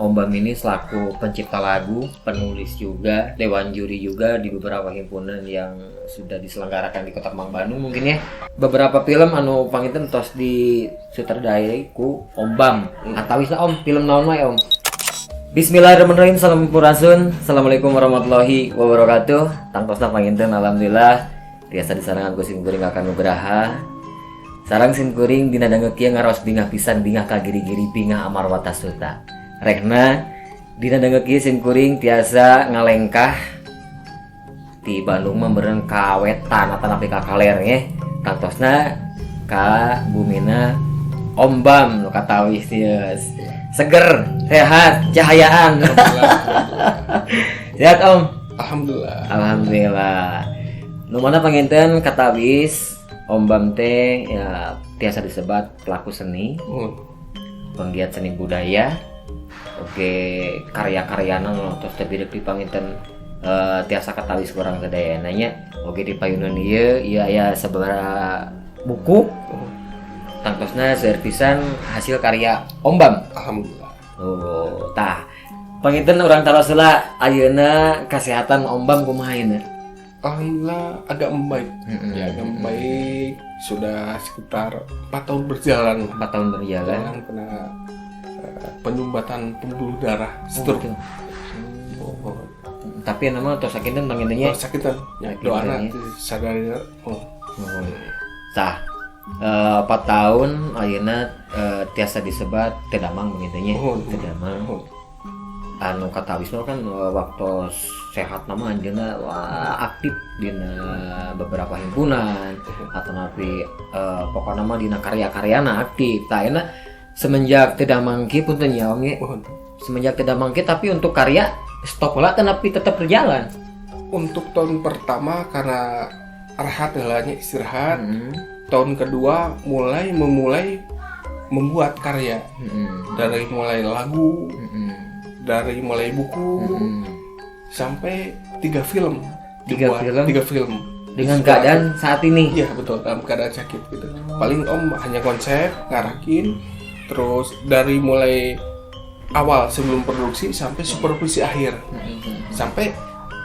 Om Bam ini selaku pencipta lagu, penulis juga, dewan juri juga di beberapa himpunan yang sudah diselenggarakan di Kota Kemang Bandung mungkin ya. Beberapa film anu panginten tos di sutradai ku Om Bam. Atawisna Om, film naon wae Om? Bismillahirrahmanirrahim. Salamurasun. Assalamualaikum warahmatullahi wabarakatuh. Tangtosna panginten alhamdulillah biasa disarangan ku simkuring akan nugraha. Sarang simkuring dina dangeuh kieu ngaros bingah pisan bingah ka giri-giri bingah amarwata suta. Rekna dina dangeuh kieu simkuring tiasa ngalengkah di Bandung mah meureun kawetan atau nepi ka kaler nya. Tangtosna ka bumina Om Bam nu katawis tieus. Seger, sehat, cahayaan. Sehat Om? Alhamdulillah. Alhamdulillah. Nu mana panginten katawis Om Bam teh ya tiasa disebat pelaku seni, penggiat seni budaya, oke karya-karyana terus tebirek di panginten tiasa katawis kurang sadayana nya, oke di payunan ieu ieu aya sabaraha buku, tangtosna servisan hasil karya Om Bam. Alhamdulillah. Oh, tah panginten urang tarosela ayeuna kesehatan Om Bam kumaha ayeuna? Alhamdulillah agak membaik. Ya, agak membaik. Sudah sekitar 4 tahun berjalan. 4 tahun berjalan. Kena penyumbatan pembuluh darah stroke. Tapi nama tos sakinten pangintennya sakitan. Ya, doana sadari. Tah 4 tahun ayeuna tiasa disebat teu damang pangintennya. Teu damang. Anu katawisna kan waktu sehat nama anjeunna aktif dina beberapa himpunan atau napi pokokna mah dina karya-karyana aktif. Tah ayeuna semenjak teu mangki punten ya Om ge. Semenjak teu mangki tapi untuk karya stop heula tapi tetap berjalan. Untuk tahun pertama karena rehat helanya istirahat. Tahun kedua mulai membuat karya. Dari mulai lagu, dari mulai buku sampai 3 film. 3 film dengan keadaan saat ini. Iya betul, dalam keadaan sakit gitu. Paling Om hanya konsep ngarakin, terus dari mulai awal sebelum produksi sampai supervisi akhir, sampai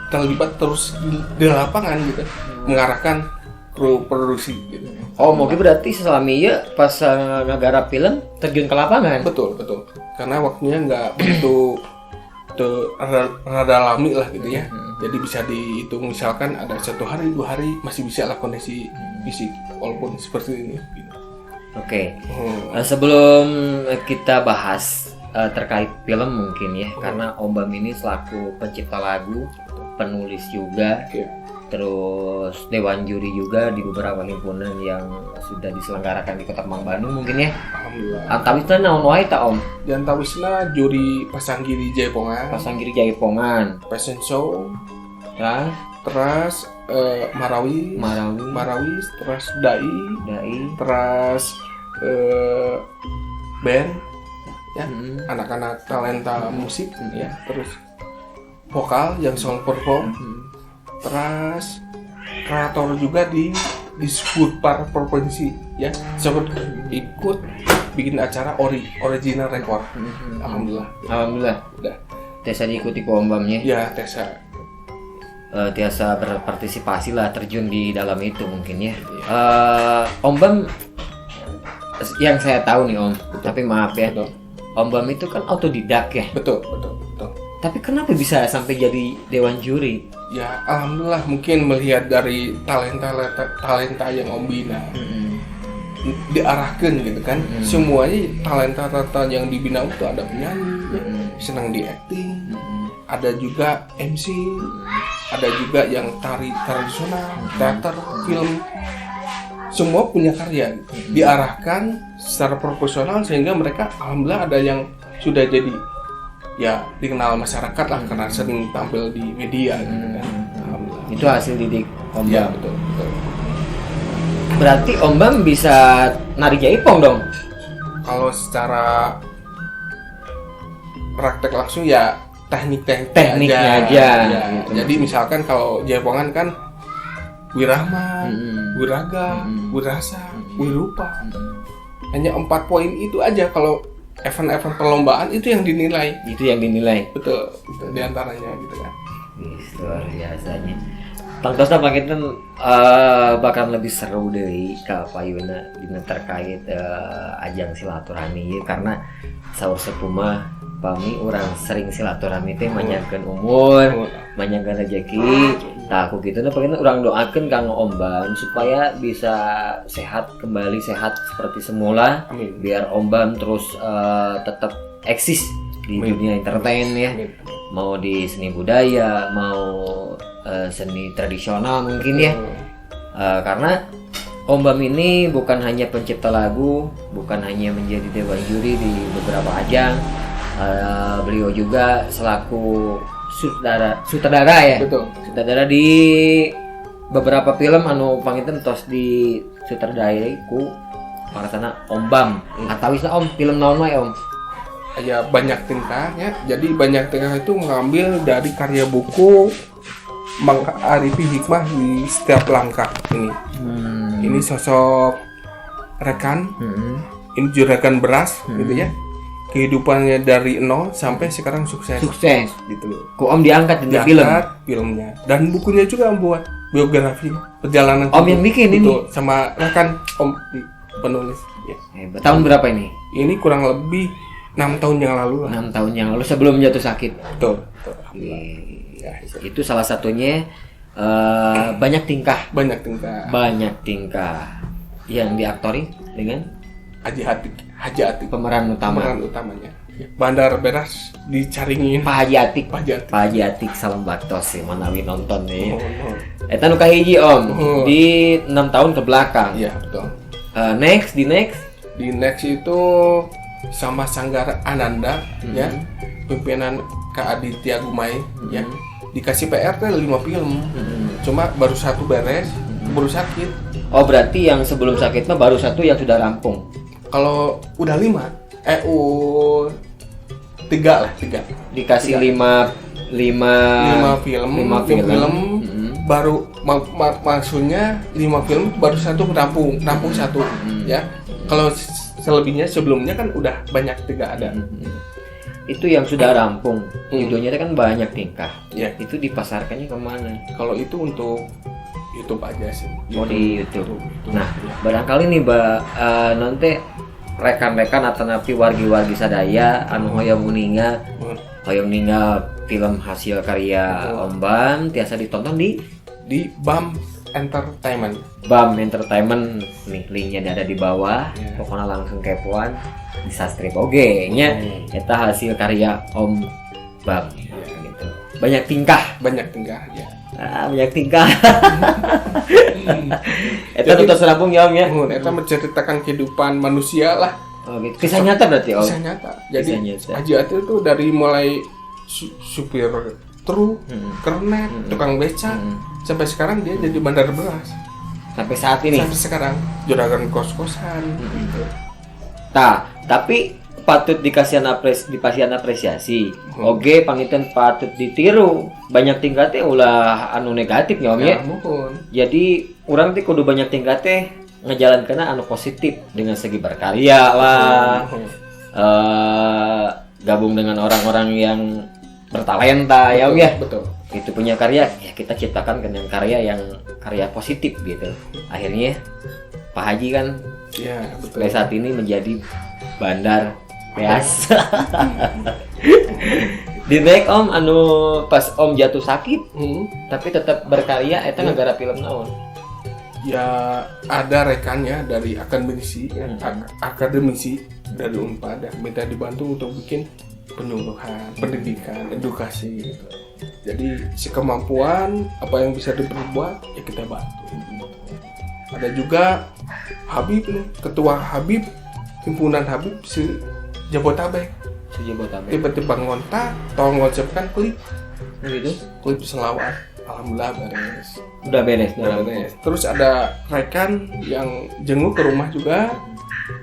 terlibat terus di lapangan gitu, mengarahkan kru produksi gitu. Oh mungkin berarti selama ieu pas ngagarap film terjun ke lapangan. Betul. Karena waktunya nggak begitu rada lami lah gitu ya. Jadi bisa dihitung misalkan ada 1 hari 2 hari masih bisa lah kondisi fisik walaupun seperti ini. Gitu. Oke. Sebelum kita bahas terkait film mungkin ya, karena Om Bam ini selaku pencipta lagu, penulis juga. Terus dewan juri juga di beberapa himpunan yang sudah diselenggarakan di Kota Kemang Bandung mungkin ya. Alhamdulillah. Antawisna naon wae ta Om? Dan tawisna juri Pasanggiri Jaipongan. Pasanggiri Jaipongan. Fashion show. Terus Marawis, terus dai, terus band ya, anak-anak talenta musik ya, terus vokal yang solo perform. Terus kreator juga di Sputpar provinsi ya, sempat ikut bikin acara original record. Alhamdulillah. Udah. Tiasa diikuti ku Om Bamnya. Ya, tiasa berpartisipasi lah, terjun di dalam itu mungkin ya. Om Bam yang saya tahu nih Om, tapi maaf ya. Betul. Om Bam itu kan autodidak ya. Betul. Tapi kenapa bisa sampai jadi dewan juri? Ya alhamdulillah mungkin melihat dari talenta yang Om bina diarahkan gitu kan. Semuanya talenta yang dibina itu ada penyanyi, senang di acting, ada juga MC, ada juga yang tari tradisional, teater, film. Semua punya karya gitu. Diarahkan secara profesional sehingga mereka alhamdulillah ada yang sudah jadi ya dikenal masyarakat lah karena sering tampil di media gitu kan. Alhamdulillah. Itu hasil didik Om Bam. Ya betul. Berarti Om Bam bisa nari jaipong dong? Kalau secara praktek langsung ya tekniknya aja. Ya. Gitu. Jadi misalkan kalau jaipongan kan wirahma, wiraga, wirasa, wirupa. Hanya 4 poin itu aja kalau event-event perlombaan itu yang dinilai. Itu yang dinilai. Betul, itu diantaranya gitu kan. Luar biasanya. Tang Tosna panginten bakal lebih seru deh ka payuna dina terkait ajang silaturahmi ieu karena saur sepuh mah pami urang sering silaturahmi teh manyakeun umur, manyakeun rezeki. Tah aku kitu panginten urang doakeun kanggo Om Bam supaya bisa kembali sehat seperti semula. Amin. Biar Om Bam terus tetap eksis di dunia entertain ya. Amin. Mau di seni budaya, mau seni tradisional mungkin ya. Karena Om Bam ini bukan hanya pencipta lagu, bukan hanya menjadi dewan juri di beberapa ajang, beliau juga selaku sutradara ya. Betul. Sutradara di beberapa film anu panginten tos di sutradai ku paratana Om Bam. Atawisna Om film naon wae Om? Ya banyak tingkah ya. Jadi banyak tingkah itu mengambil dari karya buku Mang Arifi Hikmah di setiap langkah ini. Ini sosok rekan, ini juragan beras gitu ya. Kehidupannya dari nol sampai sekarang sukses. Sukses. Gitu loh. Ku Om diangkat di film. Filmnya dan bukunya juga Om buat biografi perjalanan Om yang bikin ini? Betul, sama rekan Om di penulis ya. Hebat. Tahun berapa ini? Ini kurang lebih 6 tahun yang lalu lah. 6 tahun yang lalu sebelum jatuh sakit. Betul. Ya, itu salah satunya banyak tingkah Banyak tingkah yang diaktori dengan Haji Atik pemeran utamanya. Bandar Beras dicaringin Pak Haji Atik. Pak Haji Atik salam baktos sih manawi nonton nih. Oh. Eta nu kahiji Om di 6 tahun ke belakang. Iya betul. Next Di next itu sama Sanggara Ananda ya, pimpinan Kak Aditya Gumai ya. Dikasih PR teh 5 film. Cuma baru 1 beres, baru sakit. Oh berarti yang sebelum sakit mah baru 1 yang sudah rampung. Kalau udah 3 lah. Dikasih 5 film. Baru maksudnya 5 film baru 1 rampung 1 ya. Kalau selebihnya sebelumnya kan udah banyak 3 ada. Itu yang sudah rampung. Judulnya kan banyak tingkah. Ya. Itu dipasarkannya kemana? Kalau itu untuk YouTube aja sih. Oh di YouTube. Nah, ya. barangkali nih nanti rekan-rekan atau napi wargi-wargi sadaya anu hoyong ninga film hasil karya Om Bam tiasa ditonton di BAM Entertainment. BAM Entertainment nih linknya ada di bawah. Yeah. Pokoknya langsung kepoan di subscribe oge nya. Eta hasil karya Om Bam. Gitu. Banyak tingkah ya. Banyak tingkah. Eta tutup serabung ya Om ya. Eta menceritakan kehidupan manusia lah. Oh gitu. Kisah nyata berarti Om. Kisah nyata. Jadi Kisah nyata. Haji Atil itu dari mulai supir truk, kernet, tukang beca, sampai sekarang dia jadi bandar beras. Sampai saat ini. Sampai sekarang juragan kos-kosan. Tapi patut dipasihan apresiasi. Oge panginten patut ditiru. Banyak tingkah teh ulah anu negatif ya Om ya. Jadi urang teh kudu banyak tingkah teh ngejalankeun anu positif dengan segi berkarya lah. Gabung dengan orang-orang yang bertalenta ya Om ya. Betul. Itu punya karya ya kita ciptakan dengan karya positif gitu. Akhirnya Pak Haji kan ya, betul. saat ini menjadi bandar beas. Di back Om anu pas Om jatuh sakit tapi tetap berkarya eta ngagara film naon? Ya ada rekannya dari akademisi dari Unpad yang minta dibantu untuk bikin penyuluhan, pendidikan, edukasi gitu. Jadi sekemampuan apa yang bisa diperbuat ya kita bantu. Ada juga Habib nih, ketua Habib, himpunan Habib si Jabotabek. Tiba-tiba ngontak, tolong konsepkan klip. Gitu. Klip selawat. Alhamdulillah beres. Udah beres. Terus ada rekan yang jenguk ke rumah juga.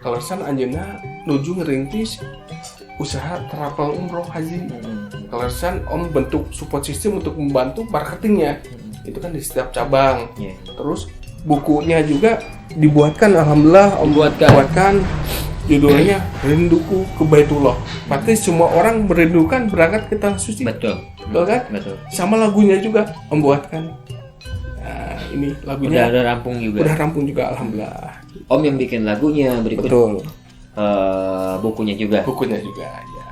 Kalasan anjeunna nuju ngerintis usaha travel umroh haji. Kalasan Om bentuk support system untuk membantu marketingnya. Itu kan di setiap cabang. Terus bukunya juga dibuatkan, alhamdulillah Om buatkan judulnya Rinduku ke Baitullah. Berarti semua orang merindukan berangkat ke tanah suci. Betul. Betul kan? Betul. Sama lagunya juga membuatkan. Nah, ini lagunya Udah rampung juga. udah rampung juga, alhamdulillah. Om yang bikin lagunya, berikut Betul. bukunya juga. Bukunya juga ya.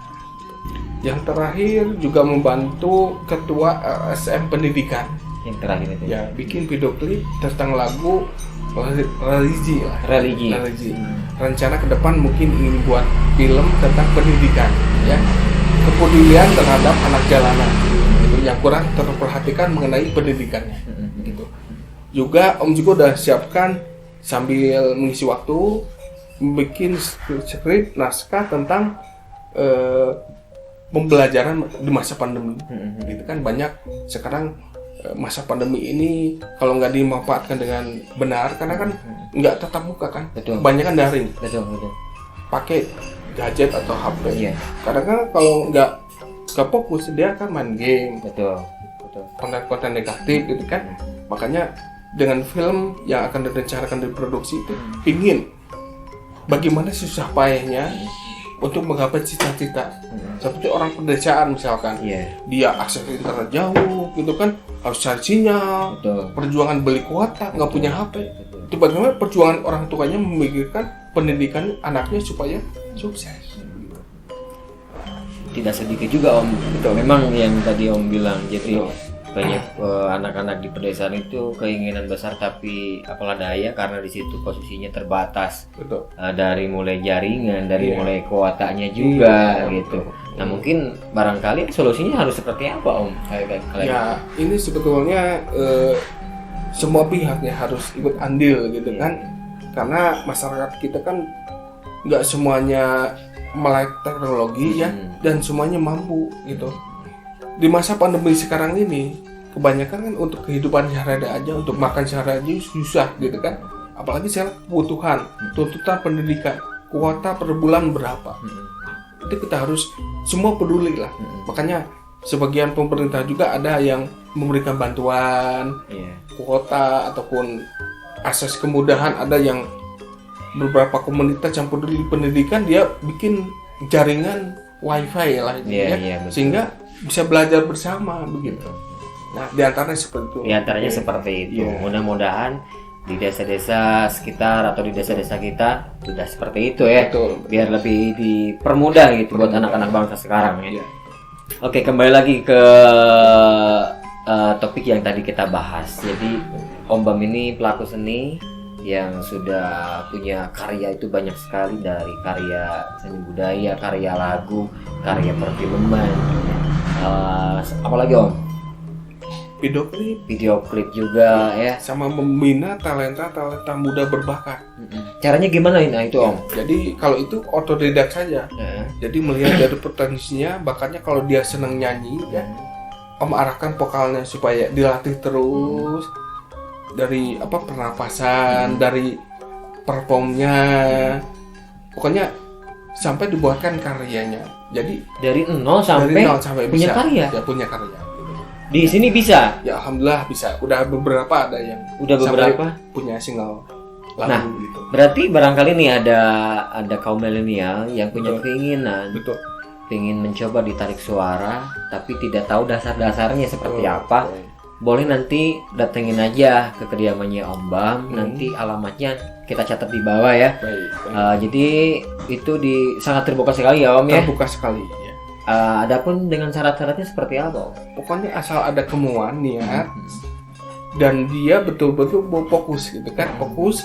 Yang terakhir juga membantu ketua LSM pendidikan. Yang terakhir itu. Ya, bikin video klip tentang lagu religi lah. Religi. Rencana ke depan mungkin ingin buat film tentang pendidikan, ya. Kepedulian terhadap anak jalanan. Itu yang kurang terperhatikan mengenai pendidikannya. Gitu. Juga Om juga udah siapkan sambil mengisi waktu bikin skrip naskah tentang pembelajaran di masa pandemi. Gitu kan banyak sekarang masa pandemi ini kalau nggak dimanfaatkan dengan benar karena kan nggak tatap muka kan, Betul. banyak kan daring, Betul. pakai gadget atau HP. Iya. Kadang kan kalau nggak fokus dia kan main game, Betul. konten-konten negatif gitu kan. Makanya dengan film yang akan direncanakan diproduksi itu ingin bagaimana susah payahnya untuk menggapai cita-cita. Seperti orang pedesaan misalkan, Iya. dia akses internet jauh gitu kan, harus cari sinyal, Betul. perjuangan beli kuota, nggak punya HP. Betul. Itu bagaimana perjuangan orang tuanya memikirkan pendidikan anaknya supaya sukses. Tidak sedikit juga Om. Memang yang tadi Om bilang, jadi Betul. banyak anak-anak di pedesaan itu keinginan besar tapi apalah daya karena di situ posisinya terbatas. Betul. Dari mulai jaringan, dari Iya. mulai kuotanya juga Iya, gitu. betul. Nah mungkin barangkali solusinya harus seperti apa Om? Kayak Ya ini sebetulnya semua pihaknya harus ikut andil gitu kan, karena masyarakat kita kan nggak semuanya melek teknologi ya, dan semuanya mampu gitu. Di masa pandemi sekarang ini kebanyakan kan untuk kehidupan sehari-hari aja, untuk makan sehari-hari aja susah gitu kan, apalagi sekarang kebutuhan tuntutan pendidikan, kuota per bulan berapa, itu kita harus semua peduli lah. Makanya sebagian pemerintah juga ada yang memberikan bantuan Iya. kuota ataupun akses kemudahan. Ada yang beberapa komunitas yang peduli pendidikan, dia bikin jaringan wifi lah gitu, Iya, ya, iya, betul. sehingga bisa belajar bersama begitu. Nah, diantaranya seperti itu. Di antaranya seperti itu. Iya. Mudah-mudahan di desa-desa sekitar atau di desa-desa kita sudah seperti itu ya. Betul. Biar lebih dipermudah gitu buat anak-anak bangsa sekarang ya. Iya. Oke, kembali lagi ke topik yang tadi kita bahas. Jadi Om Bam ini pelaku seni yang sudah punya karya itu banyak sekali, dari karya seni budaya, karya lagu, karya perfilman. Apalagi Om? Video klip juga ya. Sama membina talenta muda berbakat. Caranya gimana ini itu Om? Jadi kalau itu otodidak saja. Heeh. Jadi melihat dari potensinya, bakatnya, kalau dia senang nyanyi ya, Om arahkan vokalnya supaya dilatih terus dari pernapasan, dari performnya, pokoknya sampai dibuatkan karyanya. Jadi Dari nol sampai, dari nol sampai punya bisa, karya. ya punya karya. Di sini bisa. Ya alhamdulillah bisa. Udah beberapa ada yang Udah sampai beberapa. punya single lagu Nah, gitu. berarti barangkali nih ada kaum milenial yang punya keinginan, Betul. ingin mencoba ditarik suara, tapi tidak tahu dasar-dasarnya seperti Betul. apa. Boleh nanti datengin aja ke kediamannya Om Bam. Nanti alamatnya kita catat di bawah ya. Baik. Jadi itu sangat terbuka sekali ya Om ya. Terbuka sekali ya. Adapun dengan syarat-syaratnya seperti apa Om? Pokoknya asal ada kemauan, niat, dan dia betul-betul mau fokus gitu kan, fokus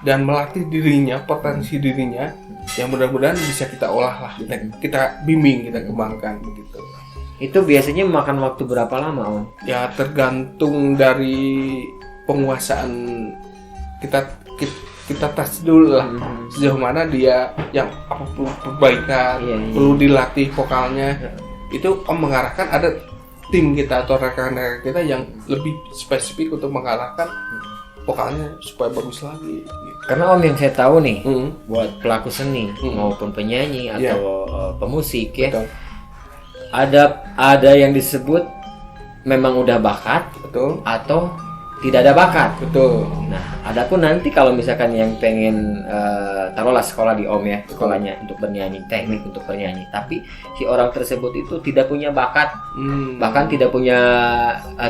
dan melatih dirinya, potensi dirinya yang mudah-mudahan bisa kita olah lah, kita bimbing, kita kembangkan begitu. Itu biasanya makan waktu berapa lama Om? Ya tergantung dari penguasaan kita tes dulu lah, sejauh mana dia yang apa perlu perbaikan, Iya. perlu dilatih vokalnya. Itu Om mengarahkan, ada tim kita atau rekan-rekan kita yang lebih spesifik untuk mengarahkan vokalnya supaya bagus lagi gitu. Karena Om yang saya tahu nih, Hmm, buat pelaku seni maupun penyanyi Iya. atau pemusik ya, betul. ada yang disebut memang udah bakat Betul. atau tidak ada bakat. Betul. Nah, adapun nanti kalau misalkan yang pengen taruhlah sekolah di Om ya, sekolahnya untuk bernyanyi, teknik untuk bernyanyi, tapi si orang tersebut itu tidak punya bakat, bahkan tidak punya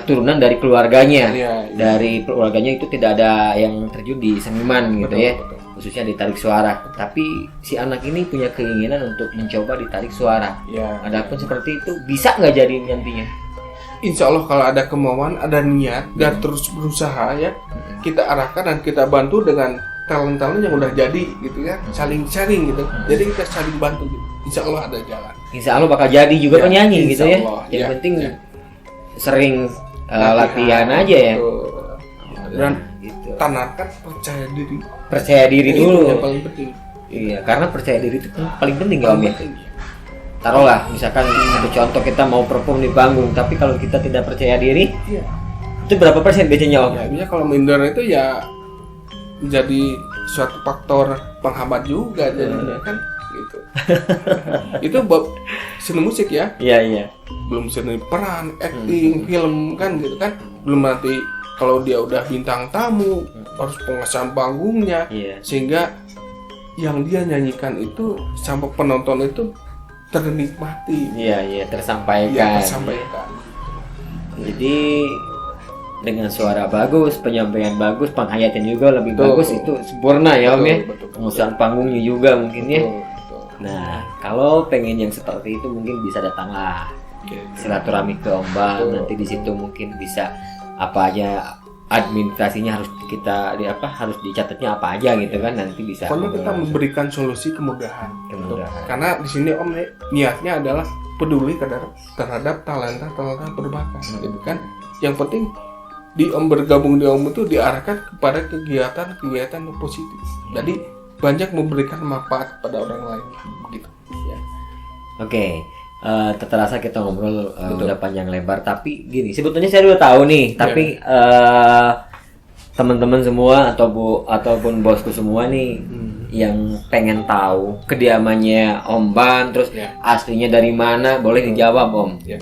turunan dari keluarganya. Iya. Dari keluarganya itu tidak ada yang terjun di seniman gitu Betul, ya. betul. Khususnya di tarik suara. Tapi si anak ini punya keinginan untuk mencoba di tarik suara. Ya. Adapun seperti itu bisa nggak jadi nantinya? Insya Allah kalau ada kemauan, ada niat, dan terus berusaha ya, kita arahkan dan kita bantu dengan talent-talent yang udah jadi gitu ya, saling sharing gitu. Jadi kita saling bantu gitu. Insya Allah ada jalan. Insya Allah bakal jadi juga Ya, penyanyi insya gitu ya. Allah. Yang Ya, penting ya. sering latihan aja ya. Betul. Dan Gitu. tanamkan percaya diri. Percaya diri Itu dulu. yang paling penting. Iya, karena percaya diri itu paling penting ya Om Paling ya. penting. Taruhlah misalkan satu contoh kita mau perform di panggung, tapi kalau kita tidak percaya diri, Iya. itu berapa persen biasanya Om? Ya, bisa kalau minder itu ya menjadi suatu faktor penghambat juga jadinya kan gitu. Itu bab seni musik ya, Iya, iya. belum seni peran, acting, film kan gitu kan. Belum nanti kalau dia udah bintang tamu harus pengesahan panggungnya Iya. sehingga yang dia nyanyikan itu sampai penonton itu ternikmati, Iya, iya, tersampaikan. ya tersampaikan. Jadi dengan suara bagus, penyampaian bagus, penghayatan juga lebih Betul. bagus, itu sempurna ya Om ya. Betul. Pengusahaan panggungnya juga mungkin ya. Betul. Nah, kalau pengen yang seperti itu mungkin bisa datanglah Oke. silaturahmi ke Om Bang. Betul. Nanti di situ mungkin bisa apa aja administrasinya harus harus dicatatnya apa aja gitu kan, nanti bisa. Pokoknya kita memberikan solusi kemudahan. Kemudahan. Karena di sini Om niatnya adalah peduli terhadap talenta berbakat, gitu kan. Yang penting di Om bergabung di Om itu diarahkan kepada kegiatan-kegiatan yang positif. Jadi banyak memberikan manfaat kepada orang lain, gitu. Ya. Oke. Tak terasa kita ngobrol Betul. udah panjang lebar, tapi gini, sebetulnya saya udah tahu nih, tapi teman-teman semua ataupun bosku semua nih yang pengen tahu kediamannya Om Ban, terus Ya. aslinya dari mana, boleh dijawab Om. Ya.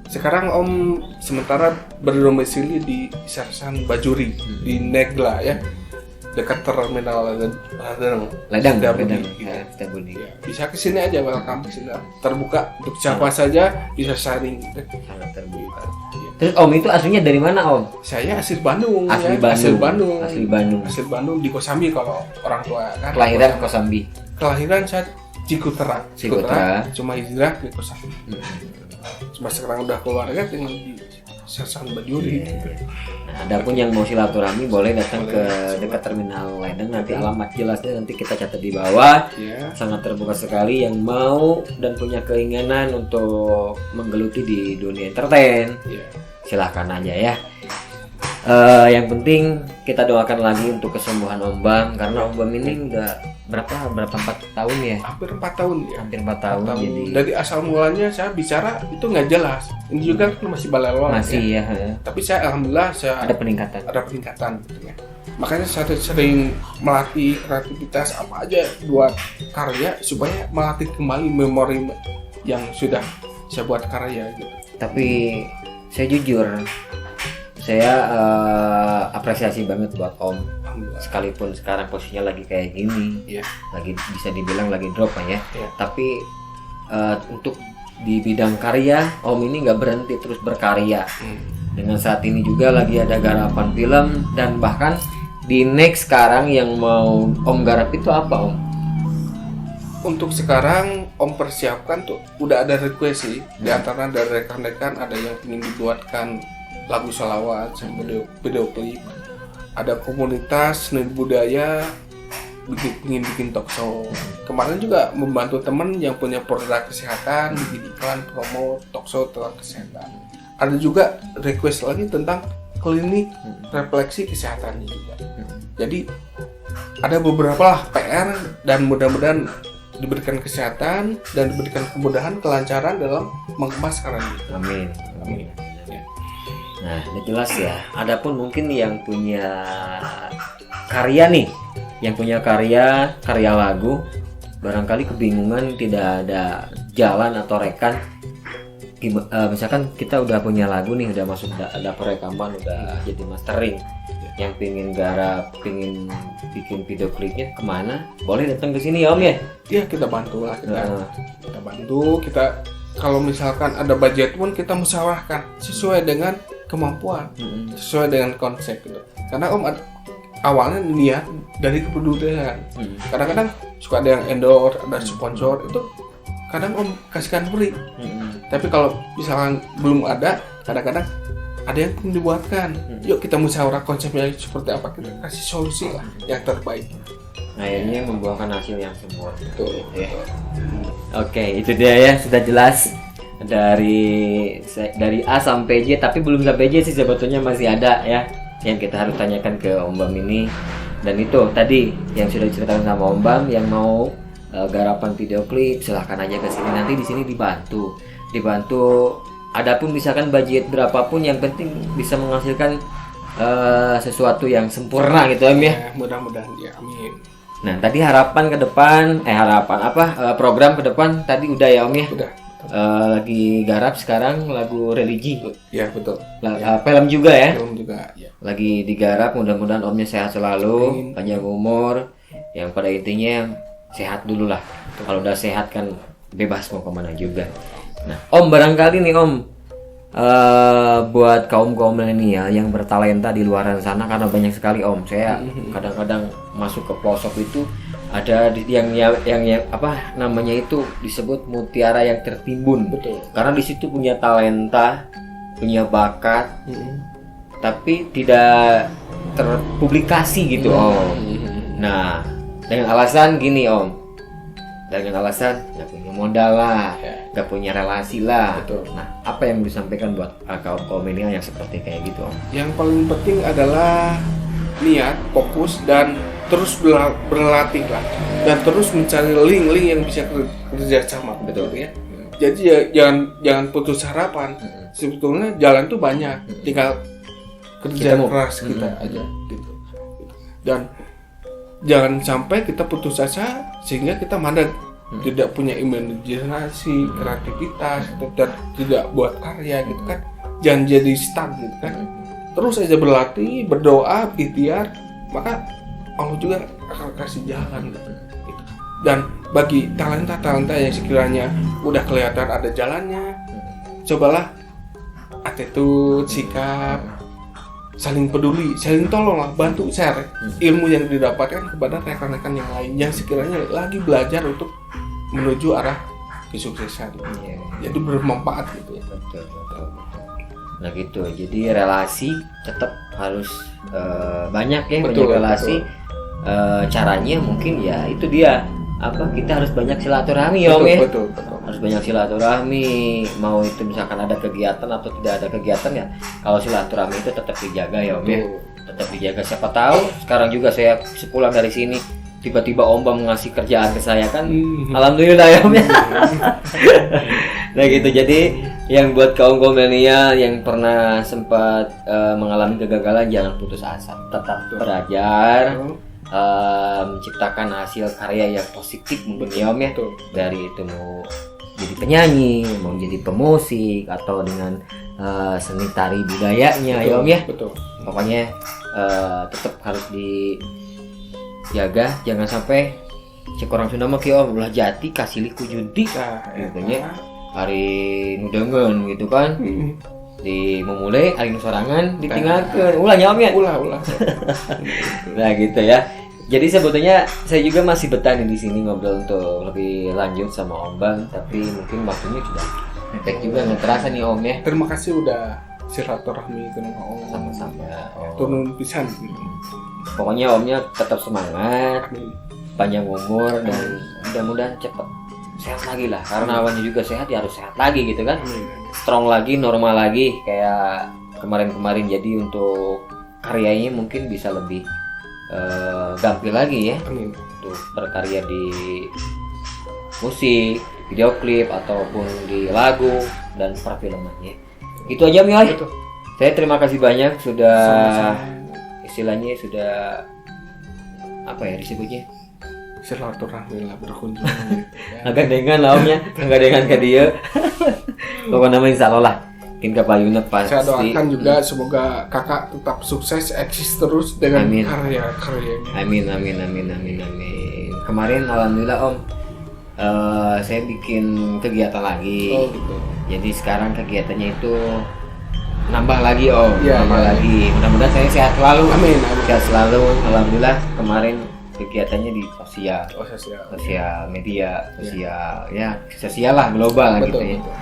Sekarang Om sementara berdomisili di Sersan Bajuri di Negla ya, dekat terminal Ladang. Setiabudi, gitu. Setiabudi. Ya, bisa kesini aja, welcome kesini, terbuka untuk siapa saja bisa sharing. Sangat terbuka. Terus Om itu aslinya dari mana Om? Saya asli Bandung, Asli ya. Bandung. Asli Bandung. Asli Bandung. Asli Bandung di Kosambi kalau orang tua kan. Kelahiran Kosambi. Kelahiran saya Cikutera. Cikutera. Cuma hijrah di Kosambi. Cuma sekarang udah keluarga tinggal di Sersan Bajuri. Nah, adapun yang mau silaturahmi boleh datang Boleh. ke dekat terminal Ledeng, nanti alamat jelasnya nanti kita catat di bawah. Ya. Sangat terbuka sekali yang mau dan punya keinginan untuk menggeluti di dunia entertain. Ya. Silahkan aja ya. Yang penting kita doakan lagi untuk kesembuhan Om Bang, karena Om Bang ini udah berapa 4 tahun ya? Hampir 4 tahun ya. Hampir 4 tahun, jadi Dari asal mulanya saya bicara itu nggak jelas. Ini juga kan masih balelon. masih ya. Tapi saya alhamdulillah saya Ada peningkatan. ada peningkatan gitu ya. Makanya saya sering melatih kreativitas apa aja buat karya supaya melatih kembali memori yang sudah saya buat karya gitu. Tapi saya jujur, saya apresiasi banget buat Om. Alhamdulillah. Sekalipun sekarang posisinya lagi kayak gini, Iya. lagi bisa dibilang lagi drop lah ya. Iya. Tapi untuk di bidang karya, Om ini nggak berhenti terus berkarya. Dengan saat ini juga lagi ada garapan film, dan bahkan di next sekarang yang mau Om garap itu apa Om? Untuk sekarang Om persiapkan tuh udah ada request sih. Di antara dari rekan-rekan ada yang ingin dibuatkan lagu sholawat sama video klip. Ada komunitas seni budaya ingin bikin talk show. Kemarin juga membantu temen yang punya produk kesehatan bikin iklan promo talk show tentang kesehatan. Ada juga request lagi tentang klinik refleksi kesehatannya juga. Jadi ada beberapa lah PR dan mudah-mudahan diberikan kesehatan dan diberikan kemudahan kelancaran dalam mengemas karya ini. Amin. Amin. Nah, udah jelas ya. Adapun mungkin yang punya karya nih, yang punya karya lagu, barangkali kebingungan tidak ada jalan atau rekan misalkan kita udah punya lagu nih, udah masuk dapur rekaman, udah jadi mastering, yang pingin garap, pingin bikin video klipnya kemana, boleh datang ke sini ya Om ya? Iya, kita bantu lah, kita bantu. Kita kalau misalkan ada budget pun kita musyawarahkan sesuai dengan kemampuan, sesuai dengan konsep gitu. Karena Om awalnya niat dari kepedulian. Kadang-kadang suka ada yang endorse, ada sponsor, itu kadang Om kasihkan free. Tapi kalau misalkan belum ada, kadang-kadang ada yang pun dibuatkan. Yuk kita musyawarah konsepnya seperti apa, kita kasih solusi lah yang terbaik. Akhirnya membuahkan hasil yang sempurna. Betul. Ya. Oke, itu dia ya, sudah jelas dari A sampai J, tapi belum sampai J sih sebetulnya masih ada ya yang kita harus tanyakan ke Om Bam ini. Dan itu tadi yang sudah diceritakan sama Om Bam, yang mau garapan video klip silahkan aja ke sini, nanti di sini dibantu. Adapun misalkan budget berapapun, yang penting bisa menghasilkan sesuatu yang sempurna gitu Om ya. Mudah-mudahan ya, amin. Nah tadi harapan ke depan, program ke depan tadi udah ya Om ya. Udah. Lagi garap sekarang lagu religi. Ya betul. Film juga ya. Film juga. Ya. Lagi digarap, mudah-mudahan Omnya sehat selalu, panjang umur, yang pada intinya sehat dulu lah. Kalau udah sehat kan bebas mau kemana juga. Nah Om, barangkali nih Om, buat kaum milenial yang bertalenta di luar sana, karena banyak sekali Om, saya kadang-kadang masuk ke pelosok itu ada yang apa namanya itu disebut mutiara yang tertimbun. Betul. Karena di situ punya talenta, punya bakat, tapi tidak terpublikasi gitu Om. Nah dengan alasan gini Om, dengan alasan nggak punya modal lah, nggak punya relasi lah. Betul. Nah apa yang disampaikan buat kaum milenial yang seperti kayak gitu Om? Yang paling penting adalah niat, fokus, dan terus berlatih lah, dan terus mencari link-link yang bisa kerja sama. Betul ya. Jadi ya, jangan putus harapan. Sebetulnya jalan tuh banyak, tinggal kerja keras kita aja gitu. Dan jangan sampai kita putus asa sehingga kita mandek, tidak punya imajinasi, kreativitas, dan tidak buat karya gitu kan. Jangan jadi stuck gitu kan. Terus aja berlatih, berdoa, ikhtiar, maka Allah juga akan kasih jalan gitu. Dan bagi talenta-talenta yang sekiranya udah kelihatan ada jalannya, cobalah attitude, sikap, saling peduli, saling tolong lah, bantu share ilmu yang didapatkan kepada rekan-rekan yang lain yang sekiranya lagi belajar untuk menuju arah kesuksesan. Jadi bermanfaat gitu ya. Betul. Nah gitu, jadi relasi tetap harus banyak ya, banyak relasi. Caranya mungkin ya itu dia, kita harus banyak silaturahmi Om ya. Betul. Harus banyak silaturahmi, mau itu misalkan ada kegiatan atau tidak ada kegiatan ya, kalau silaturahmi itu tetap dijaga ya Om ya. Tetap dijaga, siapa tahu sekarang juga saya sepulang dari sini tiba-tiba Om Bam ngasih kerjaan ke saya kan, alhamdulillah ya Om ya. Nah gitu, jadi yang buat kaum milenial yang pernah sempat mengalami kegagalan, jangan putus asa, tetap belajar, menciptakan hasil karya yang positif mungkin ya Om ya. Dari itu mau jadi penyanyi, mau jadi pemusik, atau dengan seni tari budayanya ya Om ya. Pokoknya tetap harus dijaga, jangan sampai cek orang Sunda mah kieu ulah jati kasih liku judi katanya hari nudengen gitu kan. Di memulai ari nu sorangan ditinggalkeun ulah nya Om ya. Ulah. Nah gitu ya. Jadi sebetulnya saya juga masih betah di sini ngobrol untuk lebih lanjut sama Om Bam, tapi mungkin waktunya sudah tek juga, nggak terasa nih Om ya. Terima kasih udah silaturahmi dengan Om. Sama-sama. Turun pisan. Pokoknya Omnya tetap semangat, panjang umur, dan mudah-mudahan cepat sehat lagi lah. Karena awalnya juga sehat ya harus sehat lagi gitu kan. Strong lagi, normal lagi kayak kemarin-kemarin. Jadi untuk karyanya mungkin bisa lebih gampil lagi ya. Untuk berkarya di musik, video klip, ataupun di lagu dan perfilmannya. Itu aja Om Yoy. Saya terima kasih banyak sudah istilahnya sudah apa ya disebutnya, silaturahmi lah, berkunjung gitu ya. Agak dengan lauknya, agak dengan ke dia. Pokoknya nama insya Allah lah. Mungkin ke Payuna pasti. Saya doakan juga semoga kakak tetap sukses, eksis terus dengan Amin. karya-karyanya. Amin. Kemarin alhamdulillah Om, saya bikin kegiatan lagi. Oh gitu. Jadi sekarang kegiatannya itu nambah lagi Om, Iya, nambah iya. lagi. Mudah-mudahan saya sehat selalu. Amin. Sehat selalu. Alhamdulillah kemarin kegiatannya di sosial. Oh sosial. Sosial media, sosial lah global lah gitu Betul, ya. betul.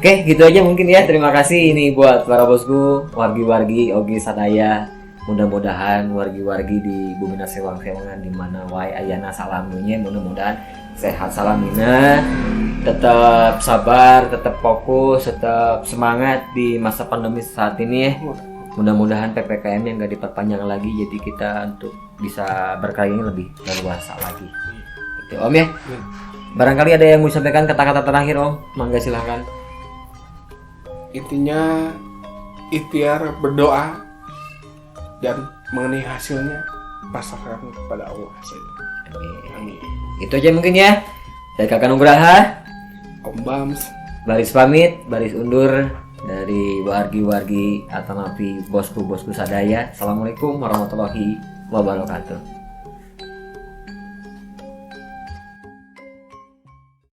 Oke, gitu aja mungkin ya. Terima kasih ini buat para bosku, wargi-wargi Ogi Sadaya. Mudah-mudahan wargi-wargi di Bumina Sewang-Sewangan di mana wae ayana salamunya, mudah-mudahan sehat salamina, tetap sabar, tetap fokus, tetap semangat di masa pandemi saat ini ya. Mudah-mudahan PPKM-nya nggak diperpanjang lagi, jadi kita untuk bisa berkarya lebih leluasa lagi. Itu Om ya. Barangkali ada yang mau sampaikan kata-kata terakhir Om, mangga silahkan. Intinya ikhtiar, berdoa, dan mengenai hasilnya pasrahkan kepada Allah saja. Amin. Itu aja mungkin ya. Saya Kakak Nugraha, Om Bams. baris pamit, baris undur dari wargi-wargi atau napi bosku-bosku sadaya. Assalamualaikum warahmatullahi wabarakatuh.